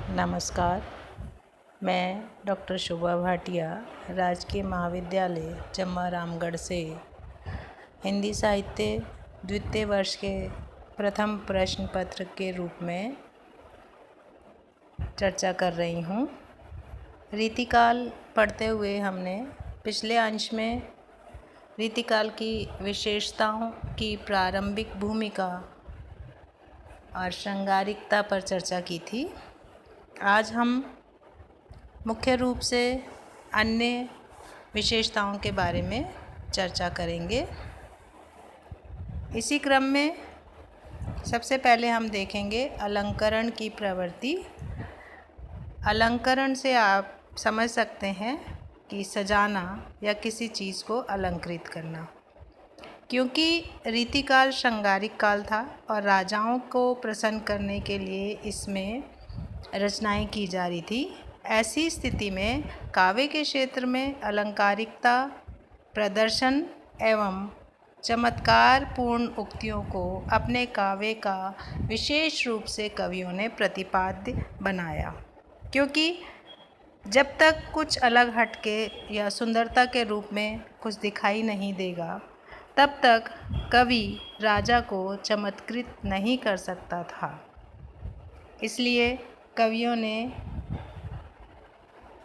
नमस्कार। मैं डॉक्टर शोभा भाटिया राजकीय महाविद्यालय जम्मा रामगढ़ से हिंदी साहित्य द्वितीय वर्ष के प्रथम प्रश्न पत्र के रूप में चर्चा कर रही हूँ। रीतिकाल पढ़ते हुए हमने पिछले अंश में रीतिकाल की विशेषताओं की प्रारंभिक भूमिका और श्रृंगारिकता पर चर्चा की थी। आज हम मुख्य रूप से अन्य विशेषताओं के बारे में चर्चा करेंगे। इसी क्रम में सबसे पहले हम देखेंगे अलंकरण की प्रवृत्ति। अलंकरण से आप समझ सकते हैं कि सजाना या किसी चीज़ को अलंकृत करना। क्योंकि रीतिकाल श्रृंगारिक काल था और राजाओं को प्रसन्न करने के लिए इसमें रचनाएं की जा रही थी, ऐसी स्थिति में काव्य के क्षेत्र में अलंकारिकता, प्रदर्शन एवं चमत्कारपूर्ण उक्तियों को अपने काव्य का विशेष रूप से कवियों ने प्रतिपाद्य बनाया। क्योंकि जब तक कुछ अलग हटके या सुंदरता के रूप में कुछ दिखाई नहीं देगा, तब तक कवि राजा को चमत्कृत नहीं कर सकता था। इसलिए कवियों ने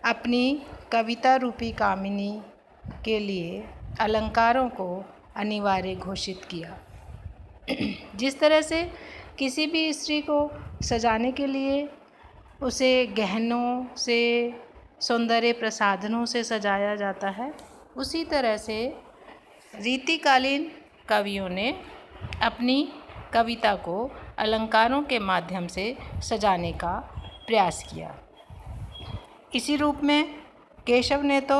अपनी कविता रूपी कामिनी के लिए अलंकारों को अनिवार्य घोषित किया। जिस तरह से किसी भी स्त्री को सजाने के लिए उसे गहनों से, सौंदर्य प्रसाधनों से सजाया जाता है, उसी तरह से रीतिकालीन कवियों ने अपनी कविता को अलंकारों के माध्यम से सजाने का प्रयास किया। इसी रूप में केशव ने तो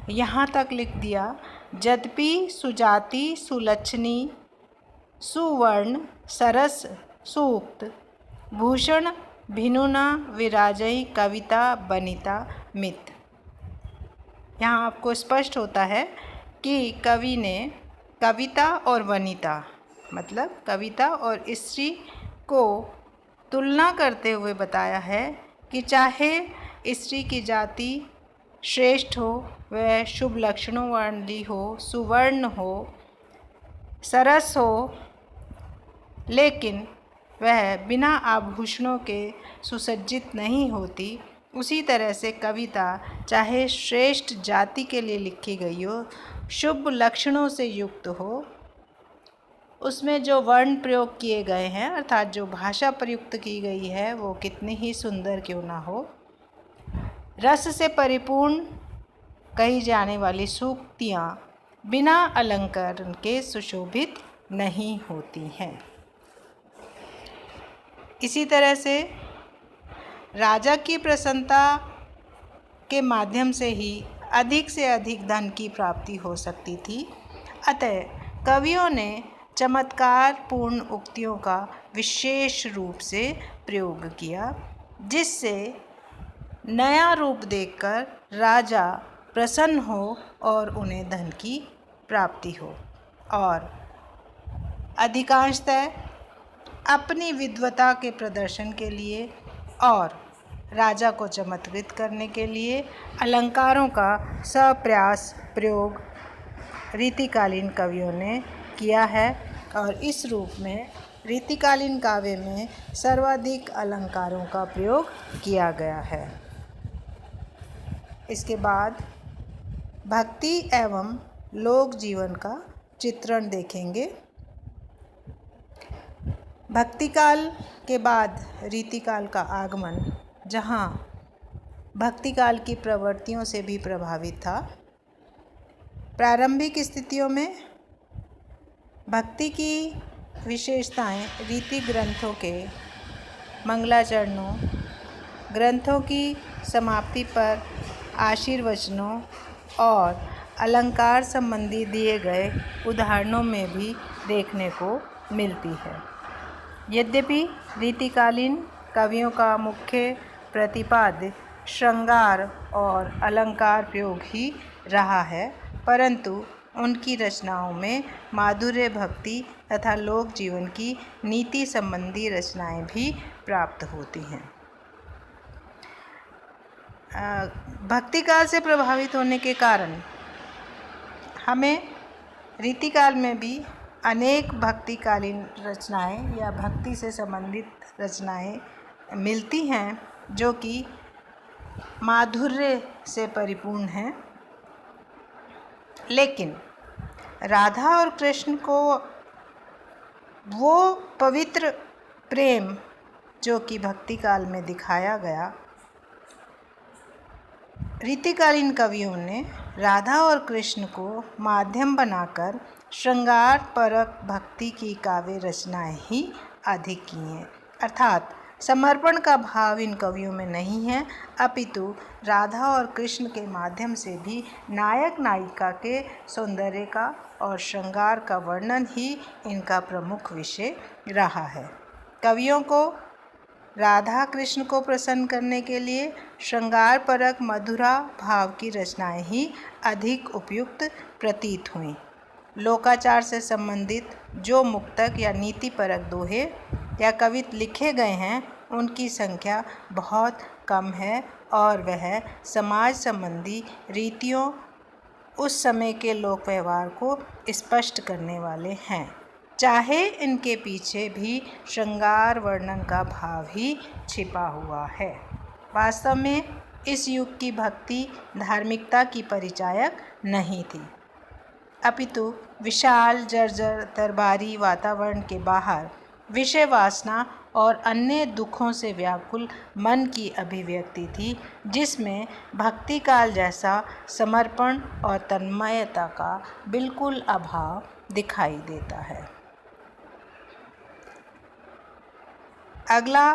यहाँ तक लिख दिया, यद्यपि सुजाति सुलक्षणी सुवर्ण सरस सूक्त भूषण भिनुना विराजई कविता बनिता मित। यहाँ आपको स्पष्ट होता है कि कवि ने कविता और वनिता मतलब कविता और स्त्री को तुलना करते हुए बताया है कि चाहे स्त्री की जाति श्रेष्ठ हो, वह शुभ लक्षणों वाली हो, सुवर्ण हो, सरस हो, लेकिन वह बिना आभूषणों के सुसज्जित नहीं होती। उसी तरह से कविता चाहे श्रेष्ठ जाति के लिए लिखी गई हो, शुभ लक्षणों से युक्त हो, उसमें जो वर्ण प्रयोग किए गए हैं अर्थात जो भाषा प्रयुक्त की गई है वो कितनी ही सुंदर क्यों ना हो, रस से परिपूर्ण कही जाने वाली सूक्तियाँ बिना अलंकरण के सुशोभित नहीं होती हैं। इसी तरह से राजा की प्रसन्नता के माध्यम से से अधिक धन की प्राप्ति हो सकती थी। अतः कवियों ने चमत्कारपूर्ण उक्तियों का विशेष रूप से प्रयोग किया, जिससे नया रूप देखकर राजा प्रसन्न हो और उन्हें धन की प्राप्ति हो, और अधिकांशतः अपनी विद्वता के प्रदर्शन के लिए और राजा को चमत्कृत करने के लिए अलंकारों का सप्रयास प्रयोग रीतिकालीन कवियों ने किया है। और इस रूप में रीतिकालीन काव्य में सर्वाधिक अलंकारों का प्रयोग किया गया है। इसके बाद भक्ति एवं लोक जीवन का चित्रण देखेंगे। भक्तिकाल के बाद रीतिकाल का आगमन, जहाँ भक्तिकाल की प्रवृत्तियों से भी प्रभावित था। प्रारंभिक स्थितियों में भक्ति की विशेषताएं रीति ग्रंथों के मंगलाचरणों, ग्रंथों की समाप्ति पर आशीर्वचनों और अलंकार संबंधी दिए गए उदाहरणों में भी देखने को मिलती है। यद्यपि रीतिकालीन कवियों का मुख्य प्रतिपाद्य श्रृंगार और अलंकार प्रयोग ही रहा है, परंतु उनकी रचनाओं में माधुर्य, भक्ति तथा लोक जीवन की नीति संबंधी रचनाएं भी प्राप्त होती हैं। भक्तिकाल से प्रभावित होने के कारण हमें रीतिकाल में भी अनेक भक्तिकालीन रचनाएं या भक्ति से संबंधित रचनाएं मिलती हैं जो कि माधुर्य से परिपूर्ण हैं। लेकिन राधा और कृष्ण को वो पवित्र प्रेम जो कि भक्ति काल में दिखाया गया, रीतिकालीन कवियों ने राधा और कृष्ण को माध्यम बनाकर श्रृंगार परक भक्ति की काव्य रचनाएं ही अधिक की हैं। अर्थात समर्पण का भाव इन कवियों में नहीं है, अपितु राधा और कृष्ण के माध्यम से भी नायक नायिका के सौंदर्य का और श्रृंगार का वर्णन ही इनका प्रमुख विषय रहा है। कवियों को राधा कृष्ण को प्रसन्न करने के लिए श्रृंगार परक मधुरा भाव की रचनाएं ही अधिक उपयुक्त प्रतीत हुईं। लोकाचार से संबंधित जो मुक्तक या नीति परक दोहे या कवित लिखे गए हैं उनकी संख्या बहुत कम है और वह समाज संबंधी रीतियों, उस समय के लोक व्यवहार को स्पष्ट करने वाले हैं, चाहे इनके पीछे भी श्रृंगार वर्णन का भाव ही छिपा हुआ है। वास्तव में इस युग की भक्ति धार्मिकता की परिचायक नहीं थी, अपितु विशाल जर्जर दरबारी वातावरण के बाहर विषय वासना और अन्य दुखों से व्याकुल मन की अभिव्यक्ति थी, जिसमें भक्ति काल जैसा समर्पण और तन्मयता का बिल्कुल अभाव दिखाई देता है। अगला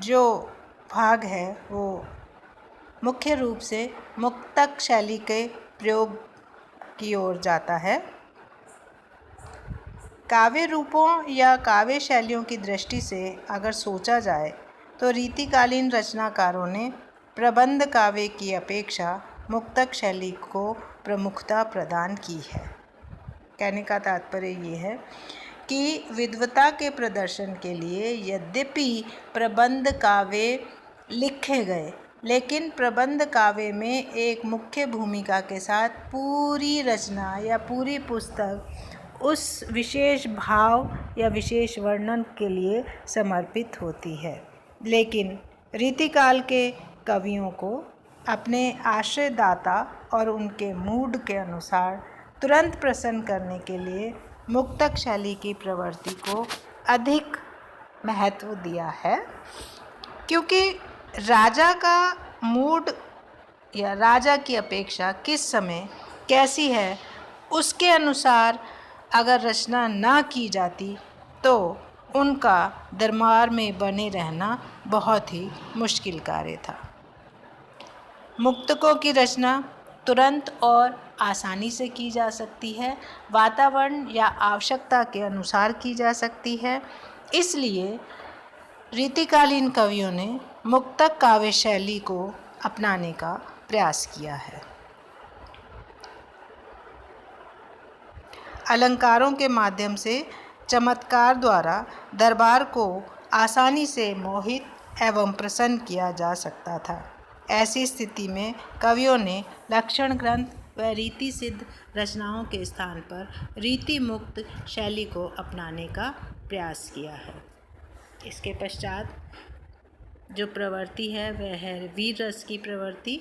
जो भाग है वो मुख्य रूप से मुक्तक शैली के प्रयोग की ओर जाता है। काव्य रूपों या काव्य शैलियों की दृष्टि से अगर सोचा जाए तो रीतिकालीन रचनाकारों ने प्रबंध काव्य की अपेक्षा मुक्तक शैली को प्रमुखता प्रदान की है। कहने का तात्पर्य ये है कि विद्वता के प्रदर्शन के लिए यद्यपि प्रबंध काव्य लिखे गए, लेकिन प्रबंध काव्य में एक मुख्य भूमिका के साथ पूरी रचना या पूरी पुस्तक उस विशेष भाव या विशेष वर्णन के लिए समर्पित होती है। लेकिन रीतिकाल के कवियों को अपने आश्रयदाता और उनके मूड के अनुसार तुरंत प्रसन्न करने के लिए मुक्तक शैली की प्रवृत्ति को अधिक महत्व दिया है, क्योंकि राजा का मूड या राजा की अपेक्षा किस समय कैसी है उसके अनुसार अगर रचना ना की जाती तो उनका दरबार में बने रहना बहुत ही मुश्किल कार्य था। मुक्तकों की रचना तुरंत और आसानी से की जा सकती है, वातावरण या आवश्यकता के अनुसार की जा सकती है। इसलिए रीतिकालीन कवियों ने मुक्तक काव्य शैली को अपनाने का प्रयास किया है। अलंकारों के माध्यम से चमत्कार द्वारा दरबार को आसानी से मोहित एवं प्रसन्न किया जा सकता था। ऐसी स्थिति में कवियों ने लक्षण ग्रंथ व रीति सिद्ध रचनाओं के स्थान पर रीति मुक्त शैली को अपनाने का प्रयास किया है। इसके पश्चात जो प्रवृत्ति है वह है वीर रस की प्रवृत्ति।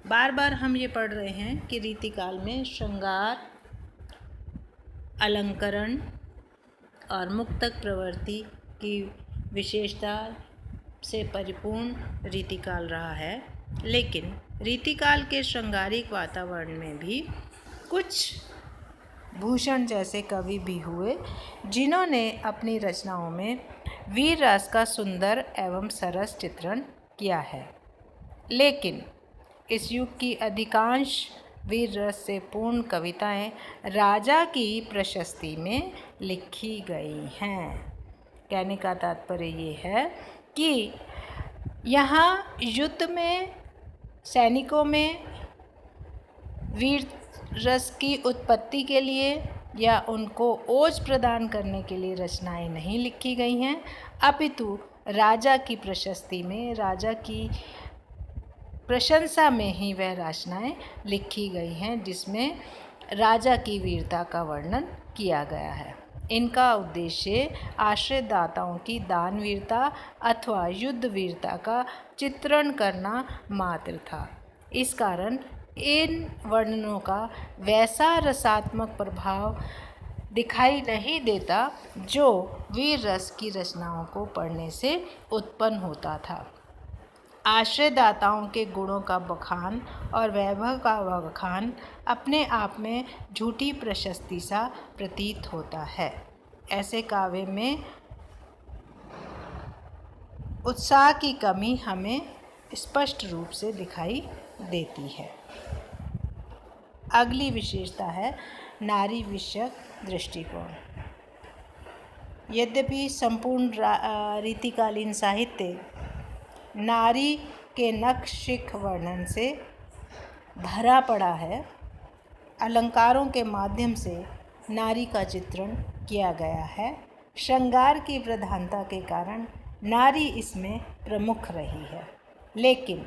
बार बार हम ये पढ़ रहे हैं कि रीतिकाल में श्रृंगार, अलंकरण और मुक्तक प्रवृत्ति की विशेषता से परिपूर्ण रीतिकाल रहा है। लेकिन रीतिकाल के श्रृंगारिक वातावरण में भी कुछ भूषण जैसे कवि भी हुए जिन्होंने अपनी रचनाओं में वीर रस का सुंदर एवं सरस चित्रण किया है। लेकिन इस युग की अधिकांश वीर रस से पूर्ण कविताएं राजा की प्रशस्ति में लिखी गई हैं। कहने का तात्पर्य ये है कि यहाँ युद्ध में सैनिकों में वीर रस की उत्पत्ति के लिए या उनको ओज प्रदान करने के लिए रचनाएं नहीं लिखी गई हैं, अपितु राजा की प्रशस्ति में, राजा की प्रशंसा में ही वह रचनाएं लिखी गई हैं जिसमें राजा की वीरता का वर्णन किया गया है। इनका उद्देश्य आश्रयदाताओं की दानवीरता अथवा युद्ध वीरता का चित्रण करना मात्र था। इस कारण इन वर्णनों का वैसा रसात्मक प्रभाव दिखाई नहीं देता जो वीर रस की रचनाओं को पढ़ने से उत्पन्न होता था। आश्रयदाताओं के गुणों का बखान और वैभव का बखान अपने आप में झूठी प्रशस्ति सा प्रतीत होता है। ऐसे काव्य में उत्साह की कमी हमें स्पष्ट रूप से दिखाई देती है। अगली विशेषता है नारी विषयक दृष्टिकोण। यद्यपि संपूर्ण रीतिकालीन साहित्य नारी के नखशिख वर्णन से भरा पड़ा है, अलंकारों के माध्यम से नारी का चित्रण किया गया है। श्रृंगार की प्रधानता के कारण नारी इसमें प्रमुख रही है, लेकिन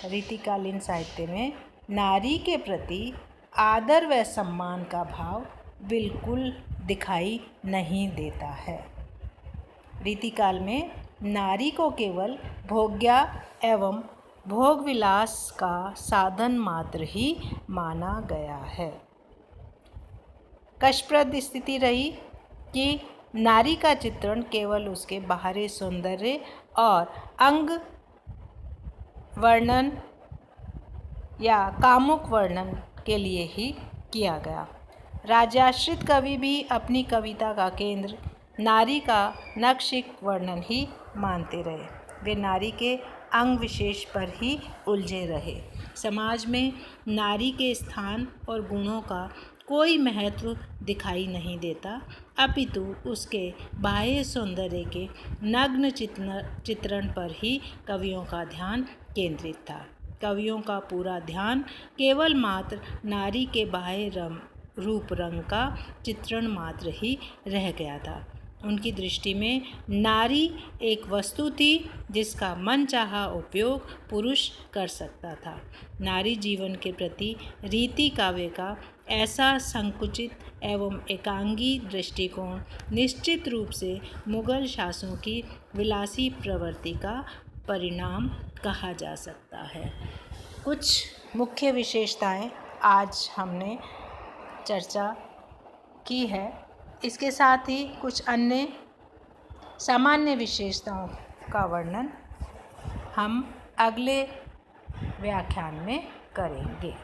रीतिकालीन साहित्य में नारी के प्रति आदर व सम्मान का भाव बिल्कुल दिखाई नहीं देता है। रीतिकाल में नारी को केवल भोग्या एवं भोग विलास का साधन मात्र ही माना गया है। कष्टप्रद स्थिति रही कि नारी का चित्रण केवल उसके बाहरी सौंदर्य और अंग वर्णन या कामुक वर्णन के लिए ही किया गया। राजाश्रित कवि भी अपनी कविता का केंद्र नारी का नखशिख वर्णन ही मानते रहे। वे नारी के अंग विशेष पर ही उलझे रहे। समाज में नारी के स्थान और गुणों का कोई महत्व दिखाई नहीं देता, अपितु उसके बाह्य सौंदर्य के नग्न चित्रण पर ही कवियों का ध्यान केंद्रित था। कवियों का पूरा ध्यान केवल मात्र नारी के बाह्य रूप रंग का चित्रण मात्र ही रह गया था। उनकी दृष्टि में नारी एक वस्तु थी जिसका मनचाहा उपयोग पुरुष कर सकता था। नारी जीवन के प्रति रीति काव्य का ऐसा संकुचित एवं एकांगी दृष्टिकोण निश्चित रूप से मुगल शासकों की विलासी प्रवृत्ति का परिणाम कहा जा सकता है। कुछ मुख्य विशेषताएं आज हमने चर्चा की है। इसके साथ ही कुछ अन्य सामान्य विशेषताओं का वर्णन हम अगले व्याख्यान में करेंगे।